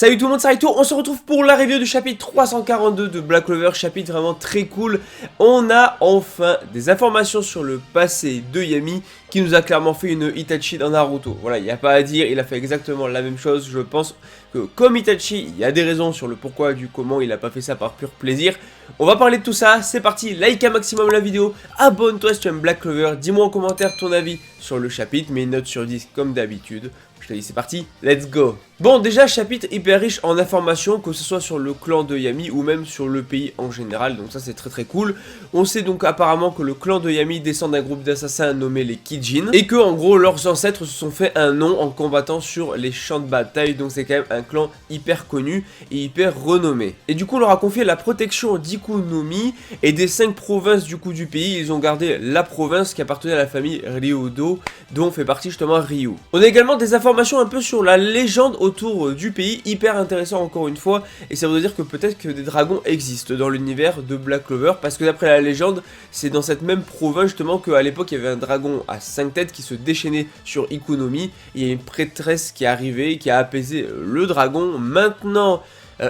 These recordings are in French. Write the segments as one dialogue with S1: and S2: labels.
S1: Salut tout le monde, c'est Raito, on se retrouve pour la review du chapitre 342 de Black Clover, chapitre vraiment très cool. On a enfin des informations sur le passé de Yami qui nous a clairement fait une Itachi dans Naruto. Voilà, il n'y a pas à dire, il a fait exactement la même chose. Je pense que comme Itachi, il y a des raisons sur le pourquoi du comment, il n'a pas fait ça par pur plaisir. On va parler de tout ça, c'est parti, like un maximum la vidéo, abonne-toi si tu aimes Black Clover, dis-moi en commentaire ton avis sur le chapitre, mets une note sur 10 comme d'habitude. Je te dis c'est parti, let's go. Bon, déjà chapitre hyper riche en informations, que ce soit sur le clan de Yami ou même sur le pays en général, donc ça c'est très cool. On sait donc apparemment que le clan de Yami descend d'un groupe d'assassins nommé les Kijin, et que en gros leurs ancêtres se sont fait un nom en combattant sur les champs de bataille, donc c'est quand même un clan hyper connu et hyper renommé. Et du coup on leur a confié la protection d'Ikunomi et des 5 provinces du coup du pays, ils ont gardé la province qui appartenait à la famille Ryudo, dont fait partie justement Ryu. On a également des informations un peu sur la légende autour du pays, hyper intéressant encore une fois, et ça veut dire que peut-être que des dragons existent dans l'univers de Black Clover, parce que d'après la légende, c'est dans cette même province justement qu'à l'époque il y avait un dragon à 5 têtes qui se déchaînait sur Ikunomi, il y a une prêtresse qui est arrivée, qui a apaisé le dragon. Maintenant,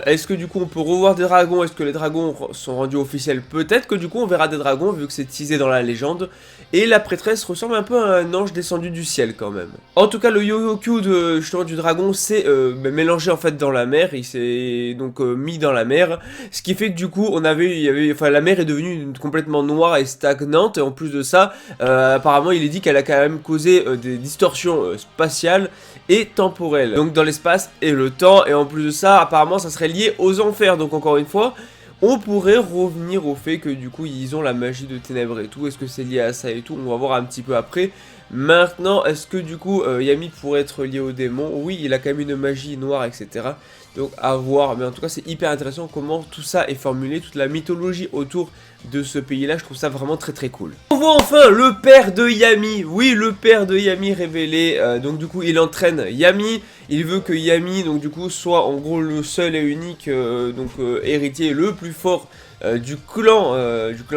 S1: est-ce que du coup on peut revoir des dragons? Est-ce que les dragons sont rendus officiels? Peut-être que du coup on verra des dragons vu que c'est teasé dans la légende. Et la prêtresse ressemble un peu à un ange descendu du ciel quand même. En tout cas le Yoyokyu justement du dragon s'est mélangé en fait dans la mer. Il s'est donc mis dans la mer. Ce qui fait que du coup enfin la mer est devenue complètement noire et stagnante. Et en plus de ça, apparemment il est dit qu'elle a quand même causé des distorsions spatiales et temporelles. Donc dans l'espace et le temps. Et en plus de ça apparemment ça serait lié aux enfers. Donc encore une fois, on pourrait revenir au fait que du coup ils ont la magie de ténèbres et tout. Est-ce que c'est lié à ça et tout? On va voir un petit peu après. Maintenant, est-ce que du coup Yami pourrait être lié au démon? Oui, il a quand même une magie noire, etc. Donc à voir. Mais en tout cas, c'est hyper intéressant comment tout ça est formulé, toute la mythologie autour de ce pays-là. Je trouve ça vraiment très cool. On voit enfin le père de Yami. Oui, le père de Yami révélé. Donc du coup, il entraîne Yami. Il veut que Yami, donc du coup, soit en gros le seul et unique héritier le plus fort du clan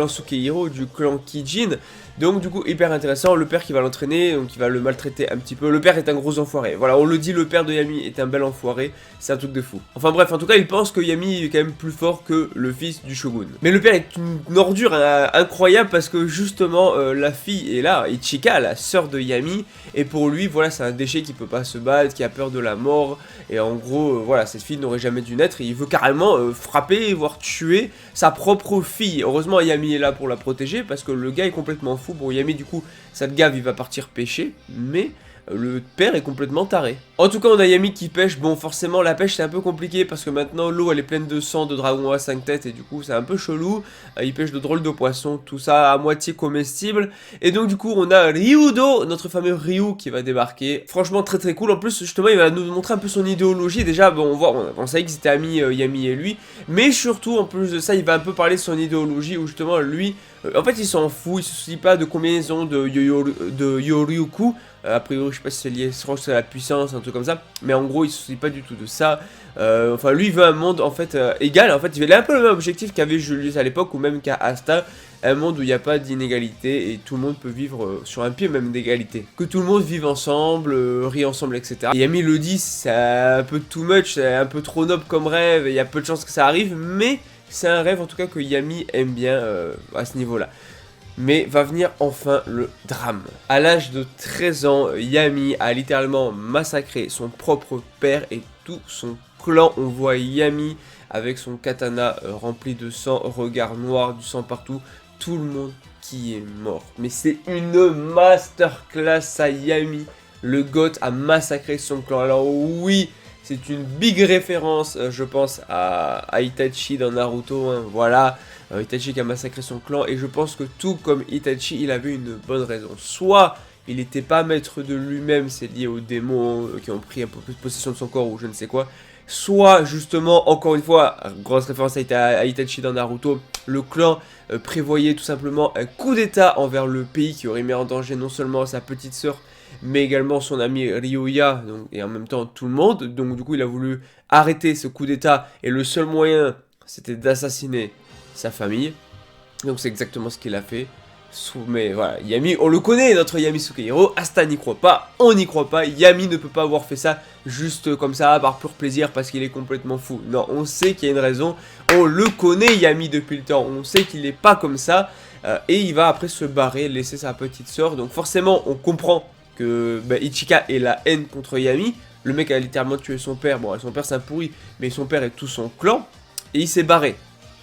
S1: Sukehiro, du clan Kijin. Donc du coup hyper intéressant, le père qui va l'entraîner, donc il va le maltraiter un petit peu. Le père est un gros enfoiré, voilà, on le dit, le père de Yami est un bel enfoiré, c'est un truc de fou. Enfin bref, en tout cas il pense que Yami est quand même plus fort que le fils du shogun. Mais le père est une ordure incroyable parce que justement la fille est là, Ichika, la sœur de Yami, et pour lui voilà c'est un déchet qui peut pas se battre, qui a peur de la mort, et en gros voilà cette fille n'aurait jamais dû naître, et il veut carrément frapper, voire tuer sa propre fille. Heureusement Yami est là pour la protéger parce que le gars est complètement fou. Bon, Yami du coup ça le gave, il va partir pêcher, mais le père est complètement taré. En tout cas on a Yami qui pêche. Bon forcément la pêche c'est un peu compliqué parce que maintenant l'eau elle est pleine de sang de dragon à 5 têtes et du coup c'est un peu chelou. Il pêche de drôles de poissons, tout ça à moitié comestible. Et donc du coup on a Ryudo, notre fameux Ryu qui va débarquer. Franchement très cool. En plus justement il va nous montrer un peu son idéologie. Déjà bon on savait qu'ils étaient amis Yami et lui. Mais surtout en plus de ça il va un peu parler de son idéologie où justement lui en fait il s'en fout, il se soucie pas de combien ils ont de Yoryuku. A priori je sais pas si c'est lié, je crois que c'est la puissance, un truc comme ça. Mais en gros il se soucie pas du tout de ça. Enfin lui il veut un monde en fait égal. En fait il a un peu le même objectif qu'avait Julius à l'époque ou même qu'à Asta. Un monde où il n'y a pas d'inégalité et tout le monde peut vivre sur un pied même d'égalité. Que tout le monde vive ensemble, rit ensemble, etc. Et Yami le dit, c'est un peu too much, c'est un peu trop noble comme rêve, il y a peu de chances que ça arrive, mais c'est un rêve en tout cas que Yami aime bien à ce niveau-là. Mais va venir enfin le drame. À l'âge de 13 ans, Yami a littéralement massacré son propre père et tout son clan. On voit Yami avec son katana rempli de sang, regard noir, du sang partout. Tout le monde qui est mort. Mais c'est une masterclass à Yami. Le GOAT a massacré son clan. Alors oui, c'est une big référence, je pense, à Itachi dans Naruto. Hein. Voilà, Itachi qui a massacré son clan. Et je pense que tout comme Itachi, il avait une bonne raison. Soit il n'était pas maître de lui-même, c'est lié aux démons qui ont pris un peu plus possession de son corps ou je ne sais quoi. Soit justement, encore une fois, grosse référence à Itachi dans Naruto, le clan prévoyait tout simplement un coup d'état envers le pays qui aurait mis en danger non seulement sa petite sœur, mais également son ami Ryoya, donc, et en même temps tout le monde. Donc du coup il a voulu arrêter ce coup d'état et le seul moyen c'était d'assassiner sa famille. Donc c'est exactement ce qu'il a fait. Mais voilà, Yami, on le connaît, notre Yami Sukehiro. Asta n'y croit pas, on n'y croit pas. Yami ne peut pas avoir fait ça juste comme ça, par pur plaisir, parce qu'il est complètement fou. Non, on sait qu'il y a une raison. On le connaît, Yami, depuis le temps. On sait qu'il n'est pas comme ça. Et il va après se barrer, laisser sa petite soeur. Donc forcément, on comprend que Ichika ait la haine contre Yami. Le mec a littéralement tué son père. Bon, son père c'est un pourri, mais son père et tout son clan. Et il s'est barré.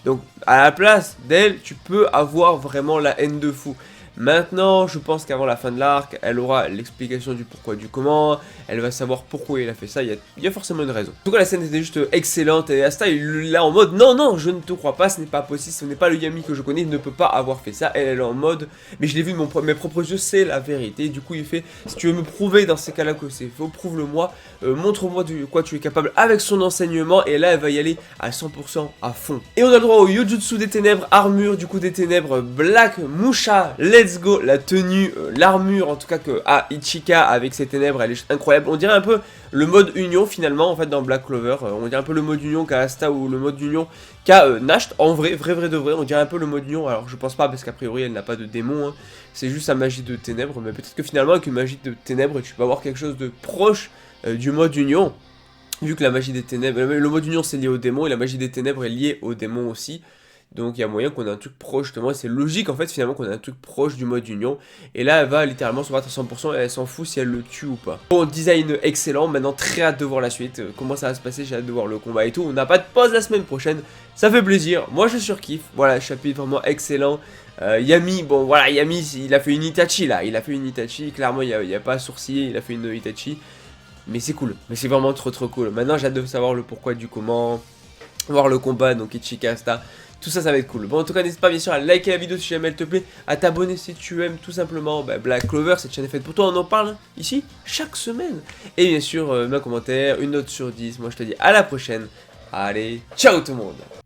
S1: Donc, à la place d'elle, tu peux avoir vraiment la haine de fou. Maintenant, je pense qu'avant la fin de l'arc, elle aura l'explication du pourquoi du comment, elle va savoir pourquoi il a fait ça, il y a forcément une raison. En tout cas, la scène était juste excellente, et Asta, il est là en mode, non, non, je ne te crois pas, ce n'est pas possible, ce n'est pas le Yami que je connais, il ne peut pas avoir fait ça. Elle est en mode, mais je l'ai vu de mes propres yeux, c'est la vérité. Du coup, il fait, si tu veux me prouver dans ces cas-là que c'est faux, prouve-le-moi, montre-moi de quoi tu es capable avec son enseignement, et là, elle va y aller à 100% à fond. Et on a le droit au Yojutsu des ténèbres, armure du coup des ténèbres, Black Musha, let's go, la tenue, l'armure en tout cas que a Ichika avec ses ténèbres, elle est incroyable. On dirait un peu le mode union finalement en fait dans Black Clover, on dirait un peu le mode union qu'a Asta ou le mode union qu'a Nacht, en vrai de vrai, on dirait un peu le mode union, alors je pense pas parce qu'a priori elle n'a pas de démon, hein. C'est juste sa magie de ténèbres, mais peut-être que finalement avec une magie de ténèbres tu peux avoir quelque chose de proche du mode union, vu que la magie des ténèbres, le mode union c'est lié au démon et la magie des ténèbres est liée au démon aussi. Donc il y a moyen qu'on ait un truc proche de moi, c'est logique en fait finalement qu'on ait un truc proche du mode union. Et là elle va littéralement se battre à 100% et elle s'en fout si elle le tue ou pas. Bon, design excellent, maintenant très hâte de voir la suite, comment ça va se passer, j'ai hâte de voir le combat et tout. On n'a pas de pause la semaine prochaine, ça fait plaisir, moi je surkiffe. Voilà, chapitre vraiment excellent. Yami, bon voilà, Yami il a fait une Itachi là, il a fait une Itachi, clairement il n'y a pas à sourciller, il a fait une Itachi. Mais c'est cool, mais c'est vraiment trop cool. Maintenant j'ai hâte de savoir le pourquoi du comment, voir le combat, donc Ichika, Asta. Tout ça, ça va être cool. Bon, en tout cas, n'hésite pas bien sûr à liker la vidéo si jamais elle te plaît, à t'abonner si tu aimes tout simplement Black Clover, cette chaîne est faite pour toi, on en parle ici chaque semaine. Et bien sûr, un commentaire, une note sur 10, moi je te dis à la prochaine. Allez, ciao tout le monde.